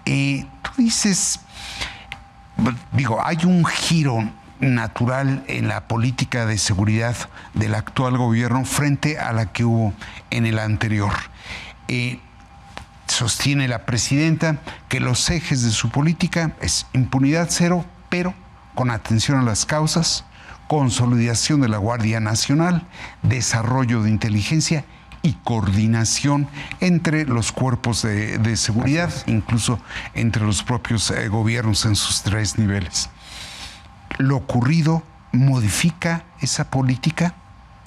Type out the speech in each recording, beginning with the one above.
Tú dices, digo, hay un giro natural en la política de seguridad del actual gobierno frente a la que hubo en el anterior. Sostiene la presidenta que los ejes de su política es impunidad cero, pero con atención a las causas, consolidación de la Guardia Nacional, desarrollo de inteligencia y coordinación entre los cuerpos de seguridad, incluso entre los propios gobiernos en sus tres niveles. ¿Lo ocurrido modifica esa política?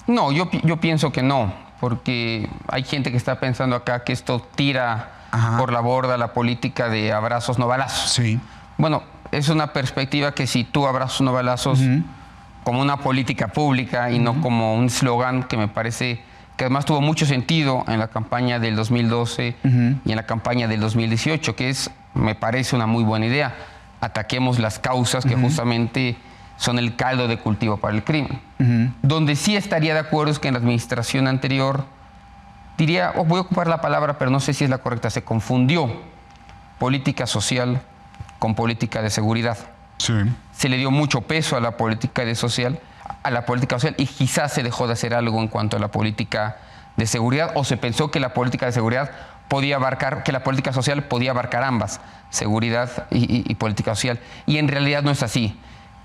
No, yo pienso que no, porque hay gente que está pensando acá que esto tira por la borda la política de abrazos no balazos. Sí. Bueno, es una perspectiva que si tú abrazos no balazos como una política pública y no como un eslogan que me parece que además tuvo mucho sentido en la campaña del 2012 y en la campaña del 2018, que es, me parece una muy buena idea. Ataquemos las causas que justamente son el caldo de cultivo para el crimen. Donde sí estaría de acuerdo es que en la administración anterior, diría, voy a ocupar la palabra, pero no sé si es la correcta, se confundió política social con política de seguridad. Sí. Se le dio mucho peso a la política social y quizás se dejó de hacer algo en cuanto a la política de seguridad, o se pensó que la política de seguridad podía abarcar, que la política social podía abarcar ambas, seguridad y política social. Y en realidad no es así.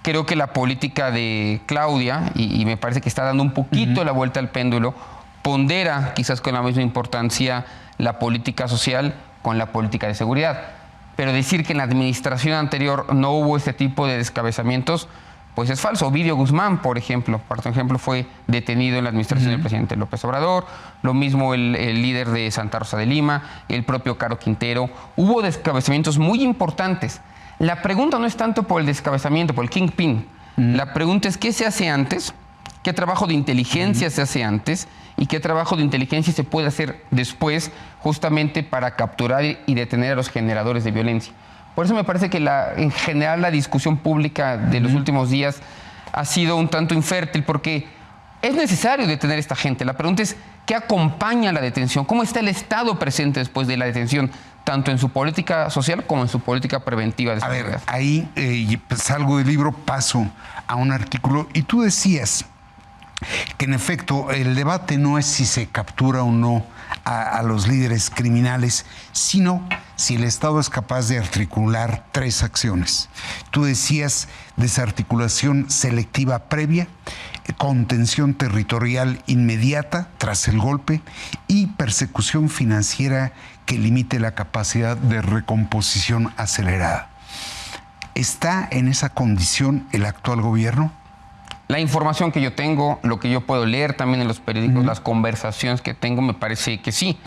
Creo que la política de Claudia, y me parece que está dando un poquito la vuelta al péndulo, pondera quizás con la misma importancia la política social con la política de seguridad. Pero decir que en la administración anterior no hubo este tipo de descabezamientos, pues es falso. Ovidio Guzmán, por ejemplo, fue detenido en la administración del presidente López Obrador, lo mismo el líder de Santa Rosa de Lima, el propio Caro Quintero. Hubo descabezamientos muy importantes. La pregunta no es tanto por el descabezamiento, por el kingpin. La pregunta es qué se hace antes, qué trabajo de inteligencia se hace antes y qué trabajo de inteligencia se puede hacer después, justamente para capturar y detener a los generadores de violencia. Por eso me parece que en general la discusión pública de los últimos días ha sido un tanto infértil, porque es necesario detener a esta gente. La pregunta es, ¿qué acompaña la detención? ¿Cómo está el Estado presente después de la detención, tanto en su política social como en su política preventiva de seguridad? A ver, ahí salgo del libro, paso a un artículo, y tú decías que en efecto el debate no es si se captura o no a los líderes criminales, sino si el Estado es capaz de articular tres acciones. Tú decías desarticulación selectiva previa, contención territorial inmediata tras el golpe y persecución financiera que limite la capacidad de recomposición acelerada. ¿Está en esa condición el actual gobierno? La información que yo tengo, lo que yo puedo leer también en los periódicos, las conversaciones que tengo, me parece que sí.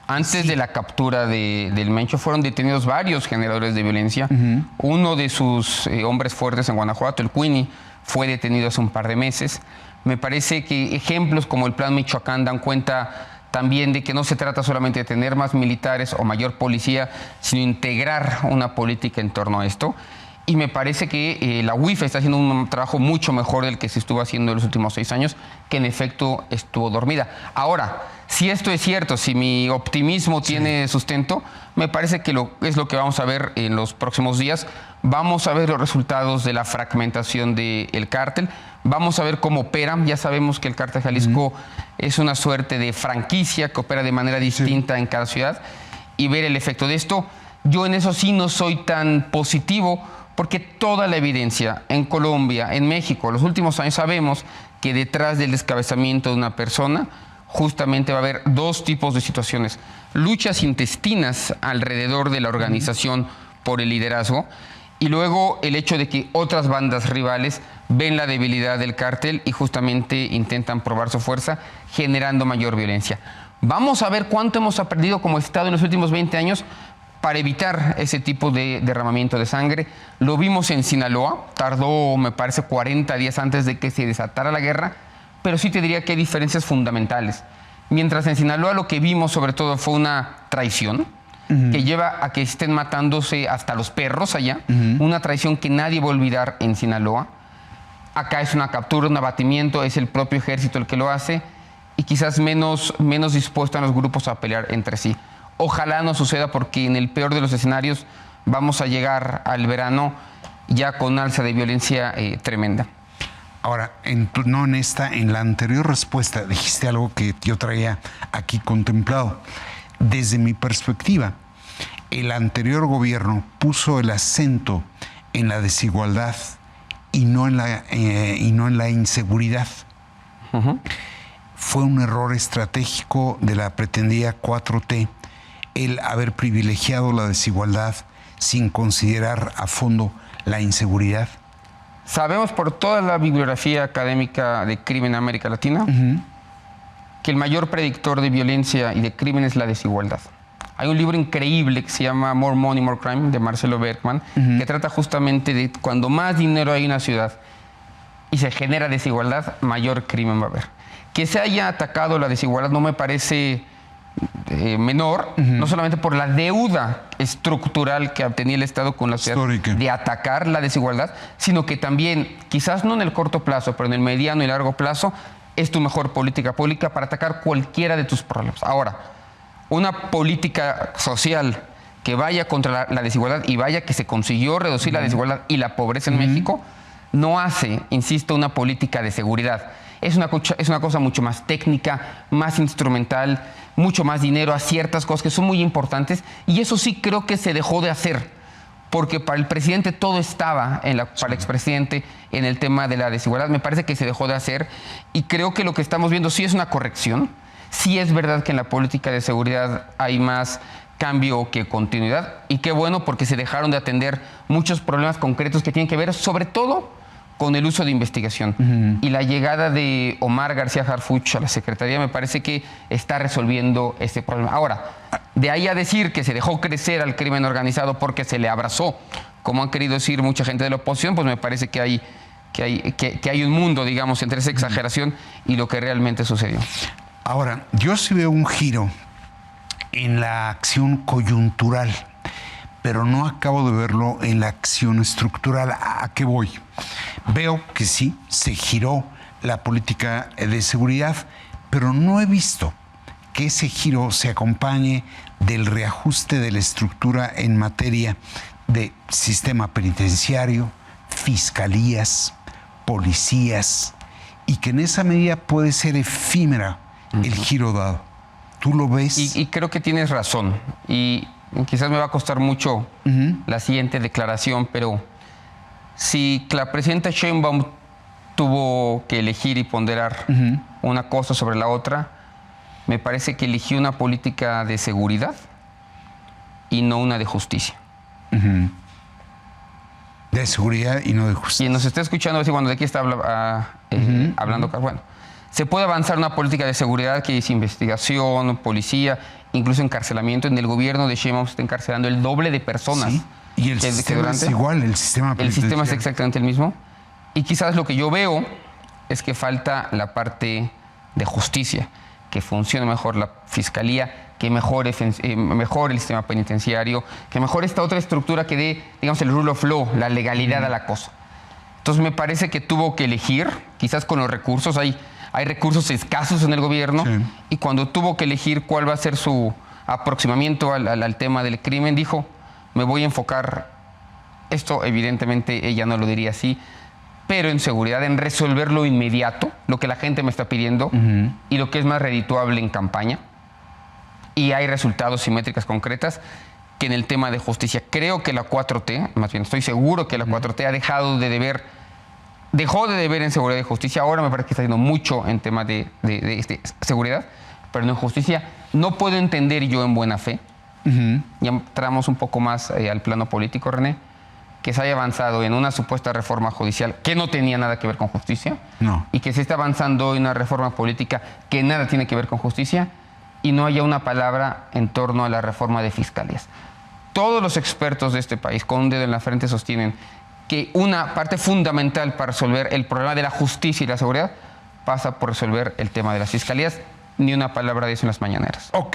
Antes de la captura del Mencho fueron detenidos varios generadores de violencia. Uno de sus hombres fuertes en Guanajuato, el Queenie, fue detenido hace un par de meses. Me parece que ejemplos como el Plan Michoacán dan cuenta también de que no se trata solamente de tener más militares o mayor policía, sino integrar una política en torno a esto. Y me parece que la UIF está haciendo un trabajo mucho mejor del que se estuvo haciendo en los últimos 6 años, que en efecto estuvo dormida. Ahora, si esto es cierto, si mi optimismo tiene sustento, me parece que es lo que vamos a ver en los próximos días. Vamos a ver los resultados de la fragmentación del cártel. Vamos a ver cómo opera. Ya sabemos que el Cártel Jalisco es una suerte de franquicia que opera de manera distinta en cada ciudad, y ver el efecto de esto. Yo en eso sí no soy tan positivo, porque toda la evidencia en Colombia, en México, los últimos años sabemos que detrás del descabezamiento de una persona justamente va a haber dos tipos de situaciones. Luchas intestinas alrededor de la organización por el liderazgo, y luego el hecho de que otras bandas rivales ven la debilidad del cártel y justamente intentan probar su fuerza, generando mayor violencia. Vamos a ver cuánto hemos aprendido como Estado en los últimos 20 años para evitar ese tipo de derramamiento de sangre. Lo vimos en Sinaloa, tardó, me parece, 40 días antes de que se desatara la guerra, pero sí te diría que hay diferencias fundamentales. Mientras en Sinaloa lo que vimos sobre todo fue una traición, que lleva a que estén matándose hasta los perros allá, una traición que nadie va a olvidar en Sinaloa. Acá es una captura, un abatimiento, es el propio ejército el que lo hace, y quizás menos dispuesto a los grupos a pelear entre sí. Ojalá no suceda, porque en el peor de los escenarios vamos a llegar al verano ya con alza de violencia tremenda. Ahora, en la anterior respuesta dijiste algo que yo traía aquí contemplado. Desde mi perspectiva, el anterior gobierno puso el acento en la desigualdad y no en la inseguridad. Uh-huh. Fue un error estratégico de la pretendida 4T el haber privilegiado la desigualdad sin considerar a fondo la inseguridad. Sabemos por toda la bibliografía académica de crimen en América Latina que el mayor predictor de violencia y de crimen es la desigualdad. Hay un libro increíble que se llama More Money, More Crime, de Marcelo Bergman, que trata justamente de cuando más dinero hay en una ciudad y se genera desigualdad, mayor crimen va a haber. Que se haya atacado la desigualdad no me parece menor, no solamente por la deuda estructural que tenía el Estado con la ciudad de atacar la desigualdad, sino que también, quizás no en el corto plazo, pero en el mediano y largo plazo, es tu mejor política pública para atacar cualquiera de tus problemas. Ahora, una política social que vaya contra la desigualdad y vaya que se consiguió reducir la desigualdad y la pobreza en México, no hace, insisto, una política de seguridad. Es una cosa mucho más técnica, más instrumental, mucho más dinero a ciertas cosas que son muy importantes, y eso sí creo que se dejó de hacer, porque para el presidente todo estaba, para el expresidente, en el tema de la desigualdad. Me parece que se dejó de hacer, y creo que lo que estamos viendo sí es una corrección. Sí es verdad que en la política de seguridad hay más cambio que continuidad, y qué bueno, porque se dejaron de atender muchos problemas concretos que tienen que ver sobre todo con el uso de investigación. Y la llegada de Omar García Harfuch a la Secretaría me parece que está resolviendo ese problema. Ahora, de ahí a decir que se dejó crecer al crimen organizado porque se le abrazó, como han querido decir mucha gente de la oposición, pues me parece que hay un mundo, digamos, entre esa exageración y lo que realmente sucedió. Ahora, yo sí veo un giro en la acción coyuntural, pero no acabo de verlo en la acción estructural. ¿A qué voy? Veo que sí, se giró la política de seguridad, pero no he visto que ese giro se acompañe del reajuste de la estructura en materia de sistema penitenciario, fiscalías, policías, y que en esa medida puede ser efímera el giro dado. ¿Tú lo ves? Y creo que tienes razón. Y quizás me va a costar mucho la siguiente declaración, pero si la presidenta Sheinbaum tuvo que elegir y ponderar una cosa sobre la otra, me parece que eligió una política de seguridad y no una de justicia. De seguridad y no de justicia. Quien nos está escuchando, cuando de aquí está hablando, bueno, se puede avanzar una política de seguridad que es investigación, policía, incluso encarcelamiento. En el gobierno de Sheinbaum se está encarcelando el doble de personas. Sí. Y el sistema es igual, el sistema es exactamente el mismo. Y quizás lo que yo veo es que falta la parte de justicia, que funcione mejor la fiscalía, que mejore el sistema penitenciario, que mejore esta otra estructura que dé, digamos, el rule of law, la legalidad a la cosa. Entonces me parece que tuvo que elegir, quizás con los recursos, hay recursos escasos en el gobierno, y cuando tuvo que elegir cuál va a ser su aproximamiento al tema del crimen, dijo: me voy a enfocar, esto evidentemente ella no lo diría así, pero en seguridad, en resolver lo inmediato, lo que la gente me está pidiendo, y lo que es más redituable en campaña. Y hay resultados y métricas concretas que en el tema de justicia. Creo que la 4T, más bien estoy seguro que la 4T dejó de deber en seguridad y justicia. Ahora me parece que está haciendo mucho en temas de seguridad, pero no en justicia. No puedo entender yo en buena fe, ya entramos un poco más al plano político, René, que se haya avanzado en una supuesta reforma judicial que no tenía nada que ver con justicia, y que se esté avanzando en una reforma política que nada tiene que ver con justicia, y no haya una palabra en torno a la reforma de fiscalías. Todos los expertos de este país, con un dedo en la frente, sostienen que una parte fundamental para resolver el problema de la justicia y la seguridad pasa por resolver el tema de las fiscalías. Ni una palabra de eso en las mañaneras. Ok.